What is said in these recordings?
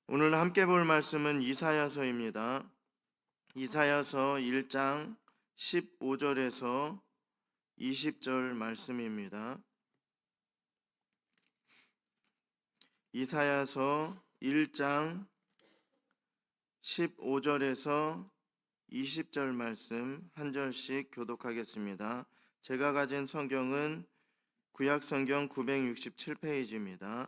오늘 함께 볼 말씀은 이사야서입니다. 이사야서 1장 15절에서 20절 말씀입니다. 이사야서 1장 15절에서 20절 말씀 한 절씩 교독하겠습니다. 제가 가진 성경은 구약 성경 967페이지입니다.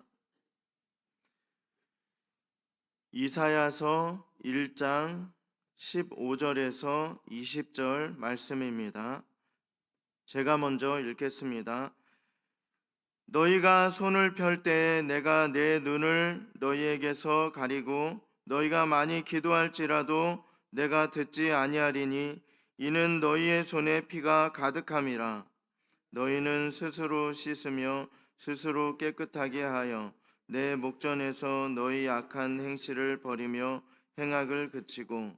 이사야서 1장 15절에서 20절 말씀입니다. 제가 먼저 읽겠습니다. 너희가 손을 펼 때에 내가 내 눈을 너희에게서 가리고 너희가 많이 기도할지라도 내가 듣지 아니하리니 이는 너희의 손에 피가 가득함이라. 너희는 스스로 씻으며 스스로 깨끗하게 하여 내 목전에서 너희 악한 행실을 버리며 행악을 그치고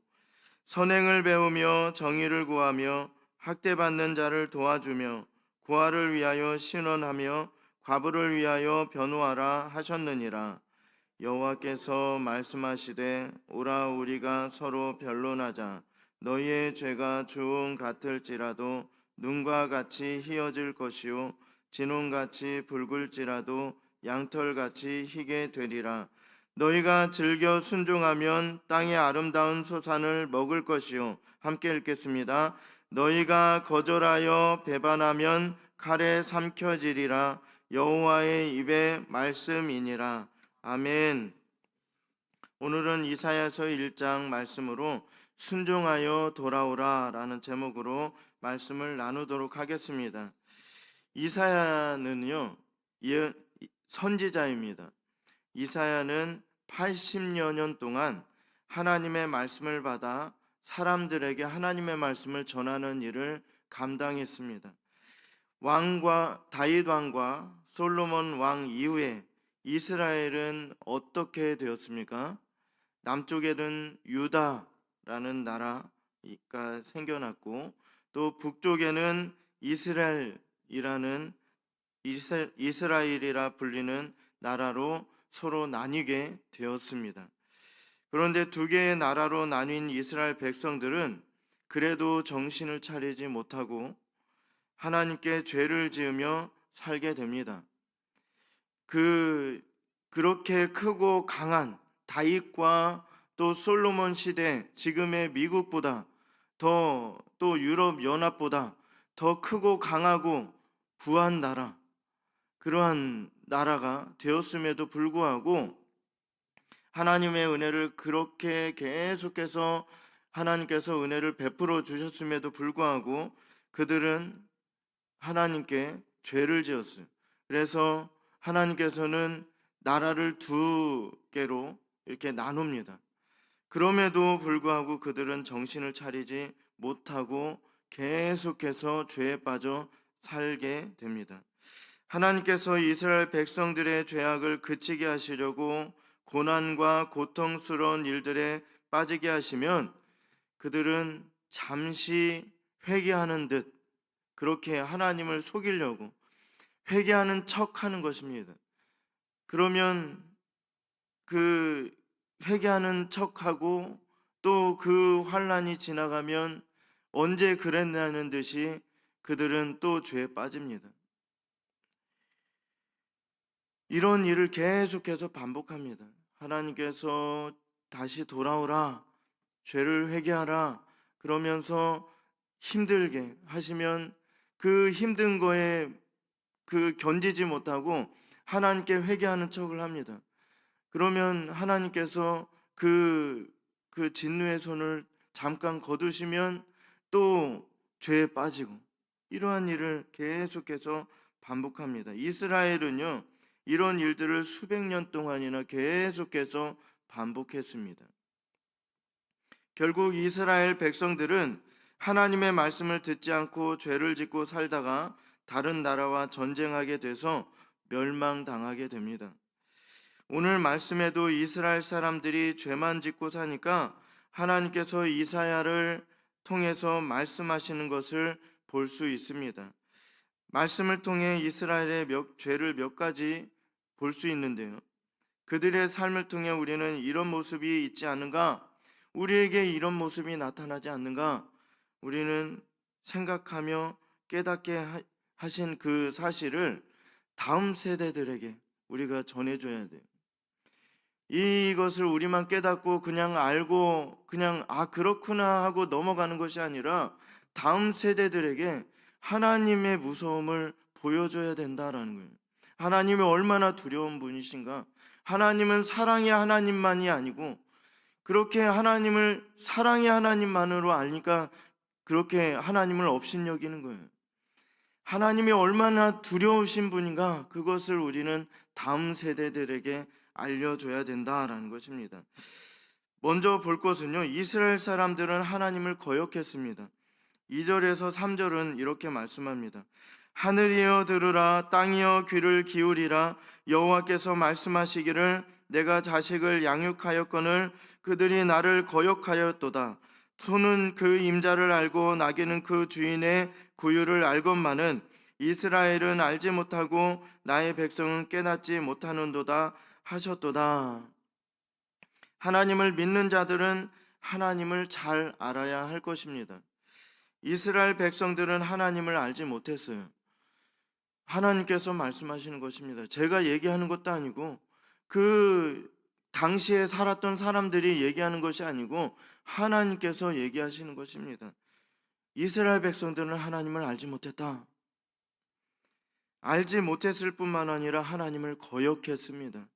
선행을 배우며 정의를 구하며 학대받는 자를 도와주며 고아를 위하여 신원하며 과부를 위하여 변호하라 하셨느니라. 여호와께서 말씀하시되 오라 우리가 서로 변론하자. 너희의 죄가 주홍 같을지라도 눈과 같이 희어질 것이요 진홍같이 붉을지라도 양털같이 희게 되리라. 너희가 즐겨 순종하면 땅의 아름다운 소산을 먹을 것이요. 함께 읽겠습니다. 너희가 거절하여 배반하면 칼에 삼켜지리라. 여호와의 입의 말씀이니라. 아멘. 오늘은 이사야서 1장 말씀으로 순종하여 돌아오라 라는 제목으로 말씀을 나누도록 하겠습니다. 이사야는요 선지자입니다. 이사야는 80여 년 동안 하나님의 말씀을 받아 사람들에게 하나님의 말씀을 전하는 일을 감당했습니다. 다윗 왕과 솔로몬 왕 이후에 이스라엘은 어떻게 되었습니까? 남쪽에는 유다라는 나라가 생겨났고 또 북쪽에는 이스라엘이라 불리는 나라로 서로 나뉘게 되었습니다. 그런데 두 개의 나라로 나뉜 이스라엘 백성들은 그래도 정신을 차리지 못하고 하나님께 죄를 지으며 살게 됩니다. 그렇게 크고 강한 다윗과 또 솔로몬 시대 지금의 미국보다 또 유럽 연합보다 더 크고 강하고 부한 나라, 그러한 나라가 되었음에도 불구하고 하나님의 은혜를 그렇게 계속해서 하나님께서 은혜를 베풀어 주셨음에도 불구하고 그들은 하나님께 죄를 지었어요. 그래서 하나님께서는 나라를 두 개로 이렇게 나눕니다. 그럼에도 불구하고 그들은 정신을 차리지 못하고 계속해서 죄에 빠져 살게 됩니다. 하나님께서 이스라엘 백성들의 죄악을 그치게 하시려고 고난과 고통스러운 일들에 빠지게 하시면 그들은 잠시 회개하는 듯 그렇게 하나님을 속이려고 회개하는 척하는 것입니다. 그러면 그 회개하는 척하고 또 그 환난이 지나가면 언제 그랬냐는 듯이 그들은 또 죄에 빠집니다. 이런 일을 계속해서 반복합니다. 하나님께서 다시 돌아오라, 죄를 회개하라 그러면서 힘들게 하시면 그 힘든 거에 견디지 못하고 하나님께 회개하는 척을 합니다. 그러면 하나님께서 그 진노의 손을 잠깐 거두시면 또 죄에 빠지고 이러한 일을 계속해서 반복합니다. 이스라엘은요 이런 일들을 수백 년 동안이나 계속해서 반복했습니다. 결국 이스라엘 백성들은 하나님의 말씀을 듣지 않고 죄를 짓고 살다가 다른 나라와 전쟁하게 돼서 멸망당하게 됩니다. 오늘 말씀에도 이스라엘 사람들이 죄만 짓고 사니까 하나님께서 이사야를 통해서 말씀하시는 것을 볼 수 있습니다. 말씀을 통해 이스라엘의 죄를 몇 가지 볼 수 있는데요. 그들의 삶을 통해 우리는 이런 모습이 있지 않는가? 우리에게 이런 모습이 나타나지 않는가? 우리는 생각하며 깨닫게 하신 그 사실을 다음 세대들에게 우리가 전해줘야 돼요. 이것을 우리만 깨닫고 그냥 알고 그냥 그렇구나 하고 넘어가는 것이 아니라 다음 세대들에게 하나님의 무서움을 보여줘야 된다라는 거예요. 하나님이 얼마나 두려운 분이신가? 하나님은 사랑의 하나님만이 아니고 그렇게 하나님을 사랑의 하나님만으로 아니까 그렇게 하나님을 업신여기는 거예요. 하나님이 얼마나 두려우신 분인가, 그것을 우리는 다음 세대들에게 알려줘야 된다라는 것입니다. 먼저 볼 것은요, 이스라엘 사람들은 하나님을 거역했습니다. 2절에서 3절은 이렇게 말씀합니다. 하늘이여 들으라, 땅이여 귀를 기울이라. 여호와께서 말씀하시기를 내가 자식을 양육하였거늘 그들이 나를 거역하였도다. 소는 그 임자를 알고 나귀는 그 주인의 구유를 알건만은 이스라엘은 알지 못하고 나의 백성은 깨닫지 못하는도다 하셨도다. 하나님을 믿는 자들은 하나님을 잘 알아야 할 것입니다. 이스라엘 백성들은 하나님을 알지 못했어요. 하나님께서 말씀하시는 것입니다. 제가 얘기하는 것도 아니고 그 당시에 살았던 사람들이 얘기하는 것이 아니고 하나님께서 얘기하시는 것입니다. 이스라엘 백성들은 하나님을 알지 못했다. 알지 못했을 뿐만 아니라 하나님을 거역했습니다.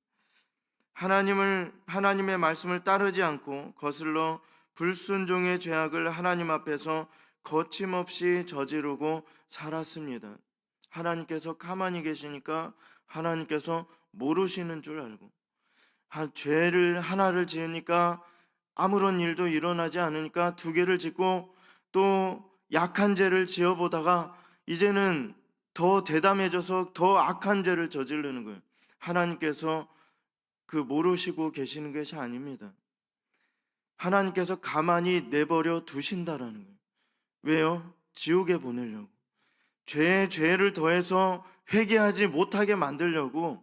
하나님의 말씀을 따르지 않고 거슬러 불순종의 죄악을 하나님 앞에서 거침없이 저지르고 살았습니다. 하나님께서 가만히 계시니까 하나님께서 모르시는 줄 알고, 죄를 하나를 지으니까 아무런 일도 일어나지 않으니까 두 개를 짓고 또 약한 죄를 지어보다가 이제는 더 대담해져서 더 악한 죄를 저지르는 거예요. 하나님께서 그 모르시고 계시는 것이 아닙니다. 하나님께서 가만히 내버려 두신다라는 거예요. 왜요? 지옥에 보내려고. 죄에 죄를 더해서 회개하지 못하게 만들려고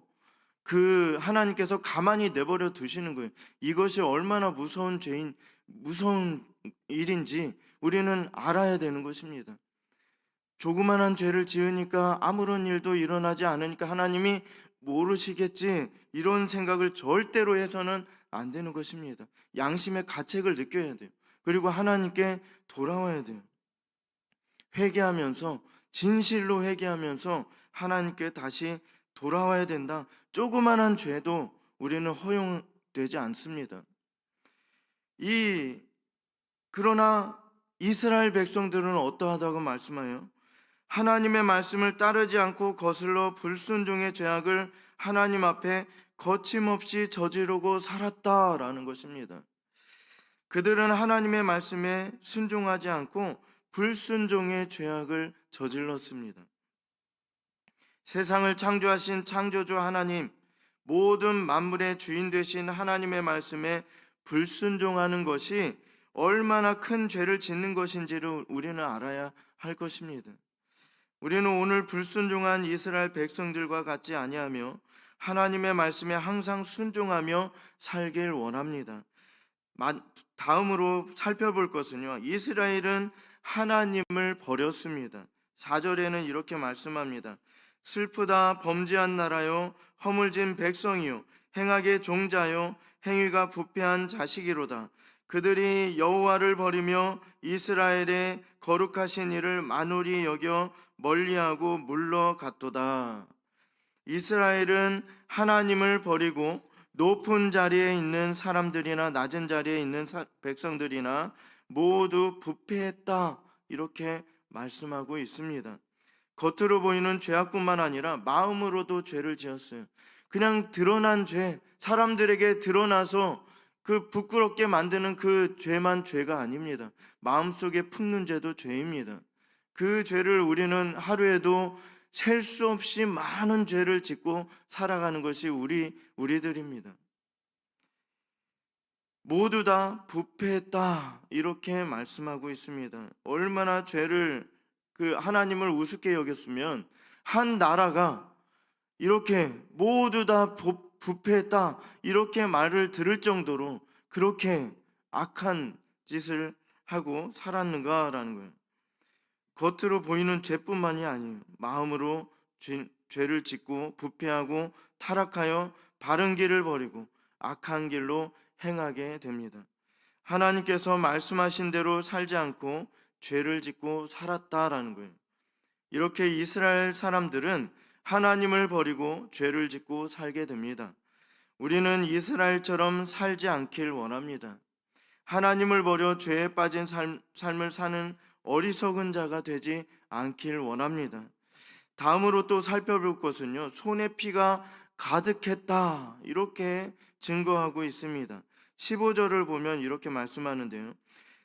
그 하나님께서 가만히 내버려 두시는 거예요. 이것이 얼마나 무서운 일인지 우리는 알아야 되는 것입니다. 조그만한 죄를 지으니까 아무런 일도 일어나지 않으니까 하나님이 모르시겠지, 이런 생각을 절대로 해서는 안 되는 것입니다. 양심의 가책을 느껴야 돼요. 그리고 하나님께 돌아와야 돼요. 회개하면서, 진실로 회개하면서 하나님께 다시 돌아와야 된다. 조그만한 죄도 우리는 허용되지 않습니다. 그러나 이스라엘 백성들은 어떠하다고 말씀하여 하나님의 말씀을 따르지 않고 거슬러 불순종의 죄악을 하나님 앞에 거침없이 저지르고 살았다라는 것입니다. 그들은 하나님의 말씀에 순종하지 않고 불순종의 죄악을 저질렀습니다. 세상을 창조하신 창조주 하나님, 모든 만물의 주인 되신 하나님의 말씀에 불순종하는 것이 얼마나 큰 죄를 짓는 것인지를 우리는 알아야 할 것입니다. 우리는 오늘 불순종한 이스라엘 백성들과 같지 아니하며 하나님의 말씀에 항상 순종하며 살길 원합니다. 다음으로 살펴볼 것은요, 이스라엘은 하나님을 버렸습니다. 4절에는 이렇게 말씀합니다. 슬프다 범죄한 나라요, 허물진 백성이요, 행악의 종자요, 행위가 부패한 자식이로다. 그들이 여호와를 버리며 이스라엘의 거룩하신 이를 만홀히 여겨 멀리하고 물러갔도다. 이스라엘은 하나님을 버리고 높은 자리에 있는 사람들이나 낮은 자리에 있는 백성들이나 모두 부패했다, 이렇게 말씀하고 있습니다. 겉으로 보이는 죄악뿐만 아니라 마음으로도 죄를 지었어요. 그냥 드러난 죄, 사람들에게 드러나서 그 부끄럽게 만드는 그 죄만 죄가 아닙니다. 마음속에 품는 죄도 죄입니다. 그 죄를 우리는 하루에도 셀 수 없이 많은 죄를 짓고 살아가는 것이 우리들입니다. 모두 다 부패했다, 이렇게 말씀하고 있습니다. 얼마나 죄를 하나님을 우습게 여겼으면 한 나라가 이렇게 모두 다 부패했다 이렇게 말을 들을 정도로 그렇게 악한 짓을 하고 살았는가라는 거예요. 겉으로 보이는 죄뿐만이 아니에요. 마음으로 죄를 짓고 부패하고 타락하여 바른 길을 버리고 악한 길로 행하게 됩니다. 하나님께서 말씀하신 대로 살지 않고 죄를 짓고 살았다라는 거예요. 이렇게 이스라엘 사람들은 하나님을 버리고 죄를 짓고 살게 됩니다. 우리는 이스라엘처럼 살지 않길 원합니다. 하나님을 버려 죄에 빠진 삶을 사는 어리석은 자가 되지 않길 원합니다. 다음으로 또 살펴볼 것은요, 손에 피가 가득했다 이렇게 증거하고 있습니다. 15절을 보면 이렇게 말씀하는데요,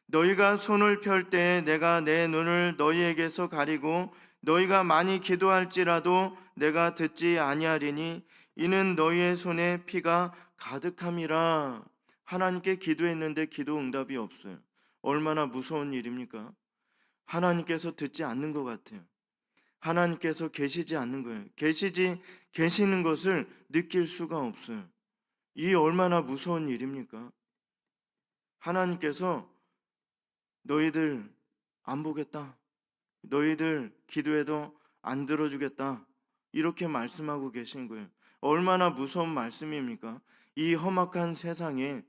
너희가 손을 펼 때에 내가 내 눈을 너희에게서 가리고 너희가 많이 기도할지라도 내가 듣지 아니하리니 이는 너희의 손에 피가 가득함이라. 하나님께 기도했는데 기도 응답이 없어요. 얼마나 무서운 일입니까? 하나님께서 듣지 않는 것 같아요. 하나님께서 계시지 않는 거예요. 계시는 것을 느낄 수가 없어요. 이 얼마나 무서운 일입니까? 하나님께서 너희들 안 보겠다, 너희들 기도해도 안 들어주겠다 이렇게 말씀하고 계신 거예요. 얼마나 무서운 말씀입니까? 이 험악한 세상에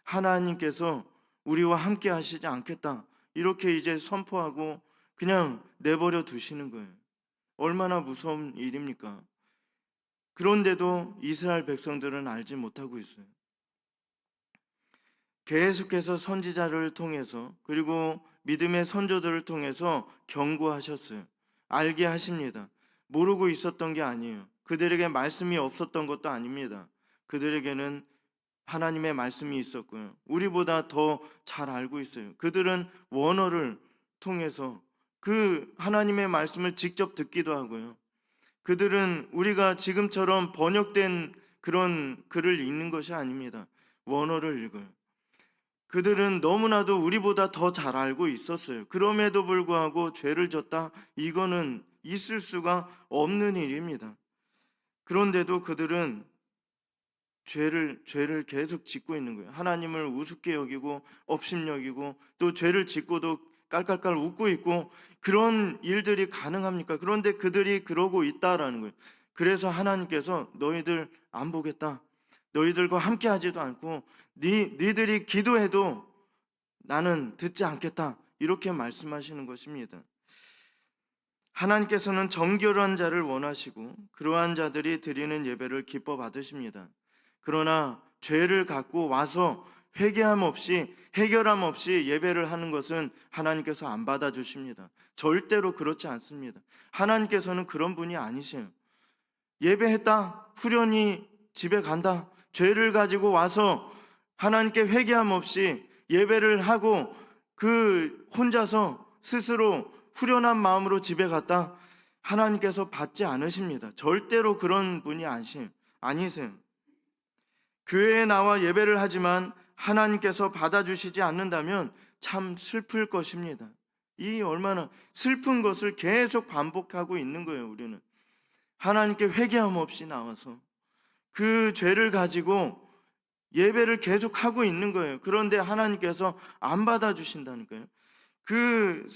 하나님께서 우리와 함께 하시지 않겠다 이렇게 이제 선포하고 그냥 내버려 두시는 거예요. 얼마나 무서운 일입니까? 그런데도 이스라엘 백성들은 알지 못하고 있어요. 계속해서 선지자를 통해서 그리고 믿음의 선조들을 통해서 경고하셨어요. 알게 하십니다. 모르고 있었던 게 아니에요. 그들에게 말씀이 없었던 것도 아닙니다. 그들에게는 하나님의 말씀이 있었고요. 우리보다 더 잘 알고 있어요. 그들은 원어를 통해서 그 하나님의 말씀을 직접 듣기도 하고요. 그들은 우리가 지금처럼 번역된 그런 글을 읽는 것이 아닙니다. 원어를 읽어요. 그들은 너무나도 우리보다 더 잘 알고 있었어요. 그럼에도 불구하고 죄를 졌다? 이거는 있을 수가 없는 일입니다. 그런데도 그들은 죄를 계속 짓고 있는 거예요. 하나님을 우습게 여기고 업신여기고 또 죄를 짓고도 깔깔깔 웃고 있고, 그런 일들이 가능합니까? 그런데 그들이 그러고 있다라는 거예요. 그래서 하나님께서 너희들 안 보겠다, 너희들과 함께 하지도 않고 니들이 기도해도 나는 듣지 않겠다 이렇게 말씀하시는 것입니다. 하나님께서는 정결한 자를 원하시고 그러한 자들이 드리는 예배를 기뻐 받으십니다. 그러나 죄를 갖고 와서 회개함 없이 해결함 없이 예배를 하는 것은 하나님께서 안 받아주십니다. 절대로 그렇지 않습니다. 하나님께서는 그런 분이 아니세요. 예배했다, 후련히 집에 간다, 죄를 가지고 와서 하나님께 회개함 없이 예배를 하고 그 혼자서 스스로 후련한 마음으로 집에 갔다, 하나님께서 받지 않으십니다. 절대로 그런 분이 아니세요. 교회에 나와 예배를 하지만 하나님께서 받아주시지 않는다면 참 슬플 것입니다. 이 얼마나 슬픈 것을 계속 반복하고 있는 거예요. 우리는 하나님께 회개함 없이 나와서 그 죄를 가지고 예배를 계속 하고 있는 거예요. 그런데 하나님께서 안 받아주신다니까요. 그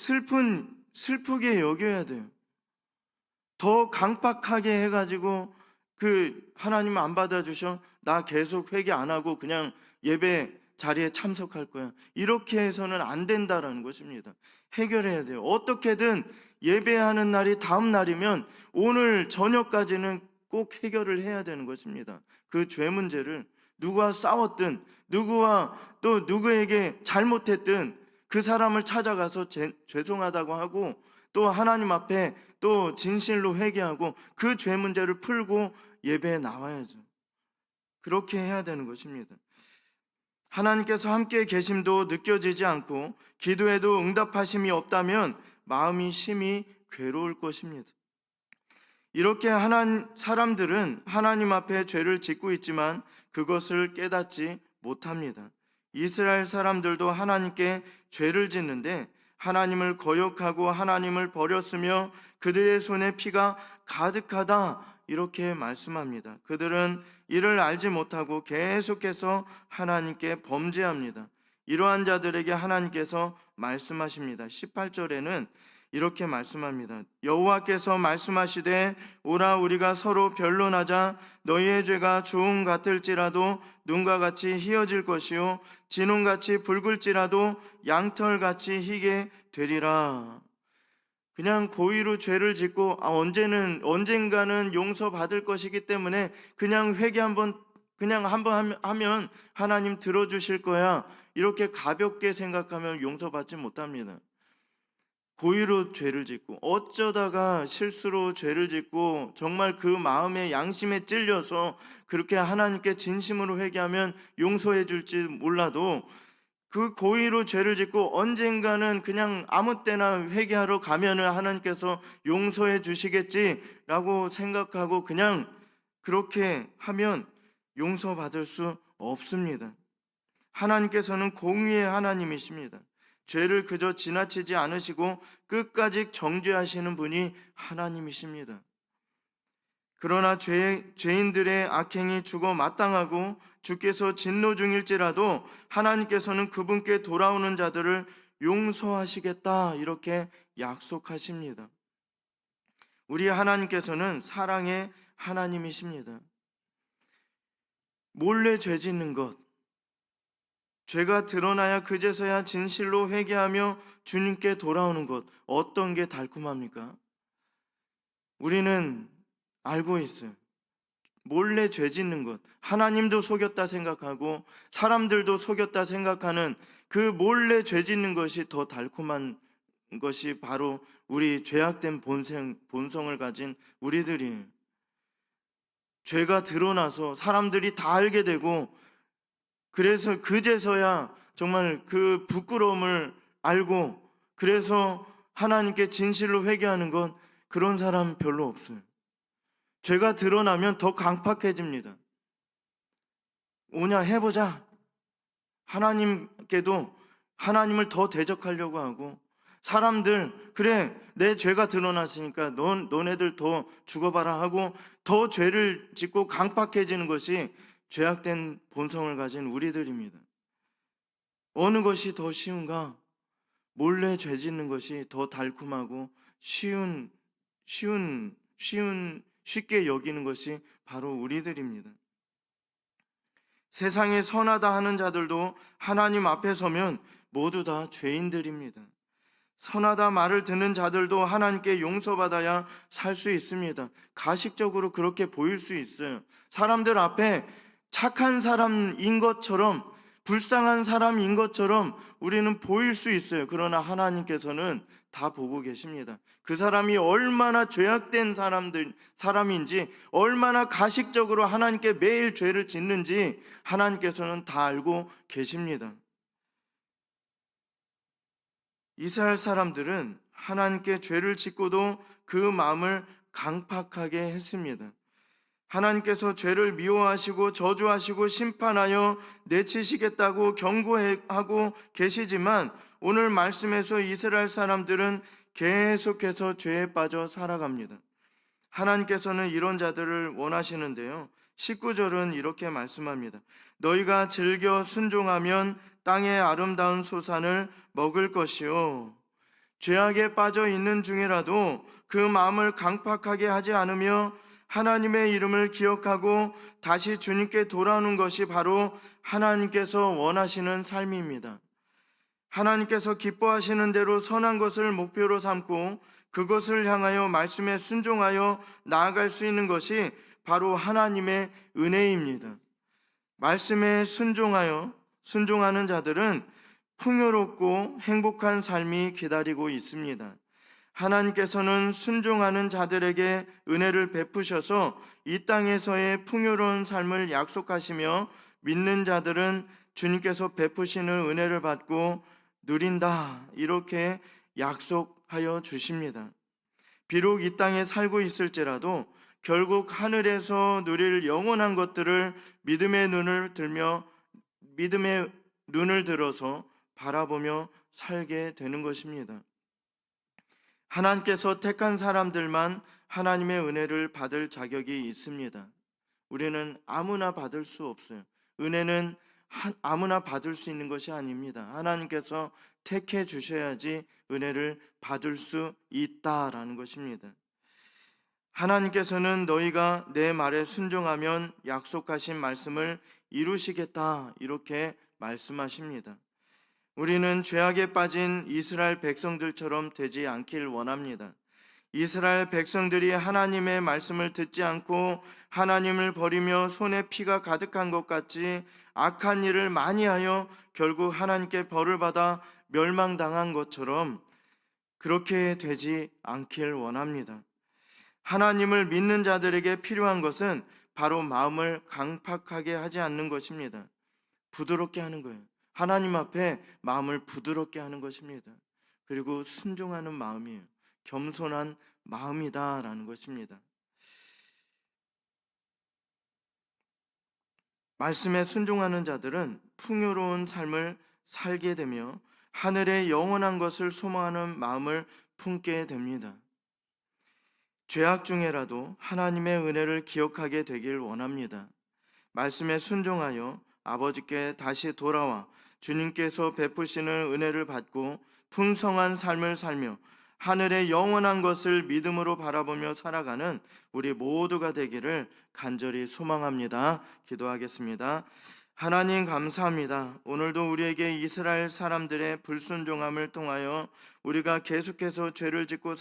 슬프게 여겨야 돼요. 더 강박하게 해가지고 그 하나님 안 받아주셔, 나 계속 회개 안 하고 그냥 예배 자리에 참석할 거야, 이렇게 해서는 안 된다라는 것입니다. 해결해야 돼요. 어떻게든 예배하는 날이 다음 날이면 오늘 저녁까지는 꼭 해결을 해야 되는 것입니다. 그 죄 문제를 누구와 싸웠든 누구와 또 누구에게 잘못했든 그 사람을 찾아가서 죄송하다고 하고 또 하나님 앞에 또 진실로 회개하고 그 죄 문제를 풀고 예배에 나와야죠. 그렇게 해야 되는 것입니다. 하나님께서 함께 계심도 느껴지지 않고 기도해도 응답하심이 없다면 마음이 심히 괴로울 것입니다. 이렇게 사람들은 하나님 앞에 죄를 짓고 있지만 그것을 깨닫지 못합니다. 이스라엘 사람들도 하나님께 죄를 짓는데 하나님을 거역하고 하나님을 버렸으며 그들의 손에 피가 가득하다 이렇게 말씀합니다. 그들은 이를 알지 못하고 계속해서 하나님께 범죄합니다. 이러한 자들에게 하나님께서 말씀하십니다. 18절에는 이렇게 말씀합니다. 여호와께서 말씀하시되 오라 우리가 서로 변론하자. 너희의 죄가 주홍 같을지라도 눈과 같이 희어질 것이요 진홍같이 붉을지라도 양털같이 희게 되리라. 그냥 고의로 죄를 짓고 언젠가는 용서받을 것이기 때문에 그냥 회개 한번 하면 하나님 들어주실 거야, 이렇게 가볍게 생각하면 용서받지 못합니다. 고의로 죄를 짓고 어쩌다가 실수로 죄를 짓고 정말 그 마음의 양심에 찔려서 그렇게 하나님께 진심으로 회개하면 용서해 줄지 몰라도, 그 고의로 죄를 짓고 언젠가는 그냥 아무 때나 회개하러 가면은 하나님께서 용서해 주시겠지라고 생각하고 그냥 그렇게 하면 용서받을 수 없습니다. 하나님께서는 공의의 하나님이십니다. 죄를 그저 지나치지 않으시고 끝까지 정죄하시는 분이 하나님이십니다. 그러나 죄인들의 악행이 죽어 마땅하고 주께서 진노 중일지라도 하나님께서는 그분께 돌아오는 자들을 용서하시겠다, 이렇게 약속하십니다. 우리 하나님께서는 사랑의 하나님이십니다. 몰래 죄 짓는 것, 죄가 드러나야 그제서야 진실로 회개하며 주님께 돌아오는 것, 어떤 게 달콤합니까? 우리는 알고 있어요. 몰래 죄 짓는 것, 하나님도 속였다 생각하고 사람들도 속였다 생각하는 그 몰래 죄 짓는 것이 더 달콤한 것이 바로 우리 죄악된 본성을 가진 우리들이에요. 죄가 드러나서 사람들이 다 알게 되고, 그래서 그제서야 정말 그 부끄러움을 알고, 그래서 하나님께 진실로 회개하는 건, 그런 사람 별로 없어요. 죄가 드러나면 더 강팍해집니다. 오냐 해보자. 하나님께도 하나님을 더 대적하려고 하고, 사람들 그래 내 죄가 드러났으니까 너네들 더 죽어봐라 하고 더 죄를 짓고 강팍해지는 것이 죄악된 본성을 가진 우리들입니다. 어느 것이 더 쉬운가? 몰래 죄 짓는 것이 더 달콤하고 쉽게 여기는 것이 바로 우리들입니다. 세상에 선하다 하는 자들도 하나님 앞에 서면 모두 다 죄인들입니다. 선하다 말을 듣는 자들도 하나님께 용서받아야 살 수 있습니다. 가식적으로 그렇게 보일 수 있어요. 사람들 앞에 착한 사람인 것처럼, 불쌍한 사람인 것처럼 우리는 보일 수 있어요. 그러나 하나님께서는 다 보고 계십니다. 그 사람이 얼마나 죄악된 사람인지, 얼마나 가식적으로 하나님께 매일 죄를 짓는지 하나님께서는 다 알고 계십니다. 이스라엘 사람들은 하나님께 죄를 짓고도 그 마음을 강팍하게 했습니다. 하나님께서 죄를 미워하시고 저주하시고 심판하여 내치시겠다고 경고하고 계시지만, 오늘 말씀에서 이스라엘 사람들은 계속해서 죄에 빠져 살아갑니다. 하나님께서는 이런 자들을 원하시는데요, 19절은 이렇게 말씀합니다. 너희가 즐겨 순종하면 땅의 아름다운 소산을 먹을 것이요, 죄악에 빠져 있는 중이라도 그 마음을 강팍하게 하지 않으며 하나님의 이름을 기억하고 다시 주님께 돌아오는 것이 바로 하나님께서 원하시는 삶입니다. 하나님께서 기뻐하시는 대로 선한 것을 목표로 삼고 그것을 향하여 말씀에 순종하여 나아갈 수 있는 것이 바로 하나님의 은혜입니다. 말씀에 순종하는 자들은 풍요롭고 행복한 삶이 기다리고 있습니다. 하나님께서는 순종하는 자들에게 은혜를 베푸셔서 이 땅에서의 풍요로운 삶을 약속하시며, 믿는 자들은 주님께서 베푸시는 은혜를 받고 누린다, 이렇게 약속하여 주십니다. 비록 이 땅에 살고 있을지라도 결국 하늘에서 누릴 영원한 것들을 믿음의 눈을 들어서 바라보며 살게 되는 것입니다. 하나님께서 택한 사람들만 하나님의 은혜를 받을 자격이 있습니다. 우리는 아무나 받을 수 없어요. 은혜는 아무나 받을 수 있는 것이 아닙니다. 하나님께서 택해 주셔야지 은혜를 받을 수 있다라는 것입니다. 하나님께서는 너희가 내 말에 순종하면 약속하신 말씀을 이루시겠다 이렇게 말씀하십니다. 우리는 죄악에 빠진 이스라엘 백성들처럼 되지 않길 원합니다. 이스라엘 백성들이 하나님의 말씀을 듣지 않고 하나님을 버리며 손에 피가 가득한 것 같이 악한 일을 많이 하여 결국 하나님께 벌을 받아 멸망당한 것처럼 그렇게 되지 않길 원합니다. 하나님을 믿는 자들에게 필요한 것은 바로 마음을 강팍하게 하지 않는 것입니다. 부드럽게 하는 거예요. 하나님 앞에 마음을 부드럽게 하는 것입니다. 그리고 순종하는 마음이에요. 겸손한 마음이다라는 것입니다. 말씀에 순종하는 자들은 풍요로운 삶을 살게 되며 하늘의 영원한 것을 소망하는 마음을 품게 됩니다. 죄악 중에라도 하나님의 은혜를 기억하게 되길 원합니다. 말씀에 순종하여 아버지께 다시 돌아와 주님께서 베푸시는 은혜를 받고 풍성한 삶을 살며 하늘의 영원한 것을 믿음으로 바라보며 살아가는 우리 모두가 되기를 간절히 소망합니다. 기도하겠습니다. 하나님 감사합니다. 오늘도 우리에게 이스라엘 사람들의 불순종함을 통하여 우리가 계속해서 죄를 짓고